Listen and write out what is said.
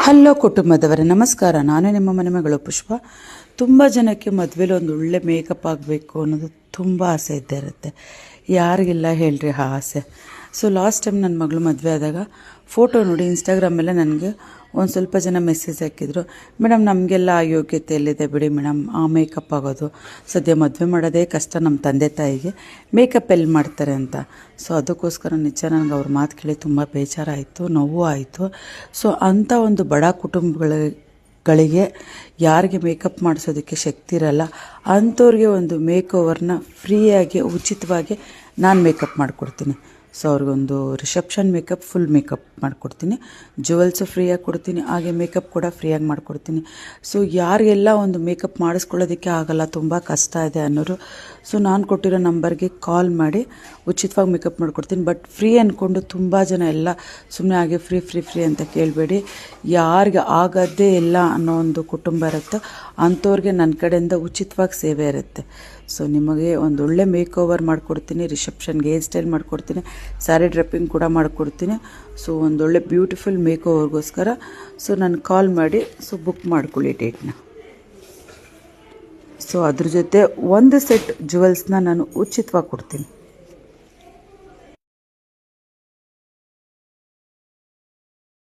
Hello ಕುಟುಂಬದವರೇ, ನಮಸ್ಕಾರ. ನಾನು ನಿಮ್ಮ ಮನೆ ಮಗಳು ಪುಷ್ಪ. ತುಂಬ ಜನಕ್ಕೆ ಮದುವೆಲಿ ಒಂದು ಒಳ್ಳೆ ಮೇಕಪ್ ಆಗಬೇಕು ಅನ್ನೋದು ತುಂಬ ಆಸೆ ಇದ್ದೇ ಇರುತ್ತೆ. ಯಾರಿಗಿಲ್ಲ ಹೇಳ್ರಿ ಆ ಆಸೆ. ಸೊ ಲಾಸ್ಟ್ ಟೈಮ್ ನನ್ನ ಮಗಳು ಮದುವೆ ಆದಾಗ ಫೋಟೋ ನೋಡಿ ಇನ್ಸ್ಟಾಗ್ರಾಮಲ್ಲೇ ನನಗೆ ಒಂದು ಸ್ವಲ್ಪ ಜನ ಮೆಸೇಜ್ ಹಾಕಿದ್ರು, ಮೇಡಮ್ ನಮಗೆಲ್ಲ ಆ ಯೋಗ್ಯತೆ ಎಲ್ಲಿದೆ ಬಿಡಿ ಮೇಡಮ್, ಆ ಮೇಕಪ್ ಆಗೋದು ಸದ್ಯ ಮದುವೆ ಮಾಡೋದೇ ಕಷ್ಟ, ನಮ್ಮ ತಂದೆ ತಾಯಿಗೆ ಮೇಕಪ್ ಎಲ್ಲಿ ಮಾಡ್ತಾರೆ ಅಂತ. ಸೊ ಅದಕ್ಕೋಸ್ಕರ ನಿಜ ನನಗೆ ಅವ್ರ ಮಾತು ಕೇಳಿ ತುಂಬ ಬೇಜಾರಾಯಿತು, ನೋವು ಆಯಿತು. ಸೊ ಅಂಥ ಒಂದು ಬಡ ಕುಟುಂಬಗಳಿಗೆ ಯಾರಿಗೆ ಮೇಕಪ್ ಮಾಡಿಸೋದಕ್ಕೆ ಶಕ್ತಿ ಇರಲ್ಲ ಅಂಥವ್ರಿಗೆ ಒಂದು ಮೇಕ್ ಓವರ್ನ ಫ್ರೀಯಾಗಿ ಉಚಿತವಾಗಿ ನಾನು ಮೇಕಪ್ ಮಾಡಿಕೊಡ್ತೀನಿ. ಸೊ ಅವ್ರಿಗೊಂದು ರಿಸೆಪ್ಷನ್ ಮೇಕಪ್, ಫುಲ್ ಮೇಕಪ್ ಮಾಡಿಕೊಡ್ತೀನಿ, ಜುವೆಲ್ಸು ಫ್ರೀಯಾಗಿ ಕೊಡ್ತೀನಿ, ಹಾಗೆ ಮೇಕಪ್ ಕೂಡ ಫ್ರೀಯಾಗಿ ಮಾಡಿಕೊಡ್ತೀನಿ. ಸೊ ಯಾರಿಗೆಲ್ಲ ಒಂದು ಮೇಕಪ್ ಮಾಡಿಸ್ಕೊಳ್ಳೋದಕ್ಕೆ ಆಗಲ್ಲ, ತುಂಬ ಕಷ್ಟ ಇದೆ ಅನ್ನೋರು, ಸೊ ನಾನು ಕೊಟ್ಟಿರೋ ನಂಬರ್ಗೆ ಕಾಲ್ ಮಾಡಿ ಉಚಿತವಾಗಿ ಮೇಕಪ್ ಮಾಡಿಕೊಡ್ತೀನಿ. ಬಟ್ ಫ್ರೀ ಅಂದ್ಕೊಂಡು ತುಂಬ ಜನ ಎಲ್ಲ ಸುಮ್ಮನೆ ಹಾಗೆ ಫ್ರೀ ಫ್ರೀ ಫ್ರೀ ಅಂತ ಕೇಳಬೇಡಿ. ಯಾರಿಗೆ ಆಗೋದೇ ಇಲ್ಲ ಅನ್ನೋ ಒಂದು ಕುಟುಂಬ ಇರುತ್ತೆ, ಅಂಥವ್ರಿಗೆ ನನ್ನ ಕಡೆಯಿಂದ ಉಚಿತವಾಗಿ ಸೇವೆ ಇರುತ್ತೆ. ಸೊ ನಿಮಗೆ ಒಂದು ಒಳ್ಳೆ ಮೇಕ್ ಓವರ್ ಮಾಡಿಕೊಡ್ತೀನಿ, ರಿಸೆಪ್ಷನ್ಗೆ ಹೇರ್ ಸ್ಟೈಲ್ ಮಾಡಿಕೊಡ್ತೀನಿ, ಸ್ಯಾರಿ ಡ್ರೆಪ್ಪಿಂಗ್ ಕೂಡ ಮಾಡಿಕೊಡ್ತೀನಿ. ಸೊ ಒಂದೊಳ್ಳೆ ಬ್ಯೂಟಿಫುಲ್ ಮೇಕ್ ಓವರ್ಗೋಸ್ಕರ ಸೊ ನಾನು ಕಾಲ್ ಮಾಡಿ ಬುಕ್ ಮಾಡ್ಕೊಳ್ಳಿ ಡೇಟ್ನ. ಸೊ ಅದ್ರ ಜೊತೆ ಒಂದು ಸೆಟ್ ಜುವೆಲ್ಸ್ನ ನಾನು ಉಚಿತವಾಗಿ ಕೊಡ್ತೀನಿ.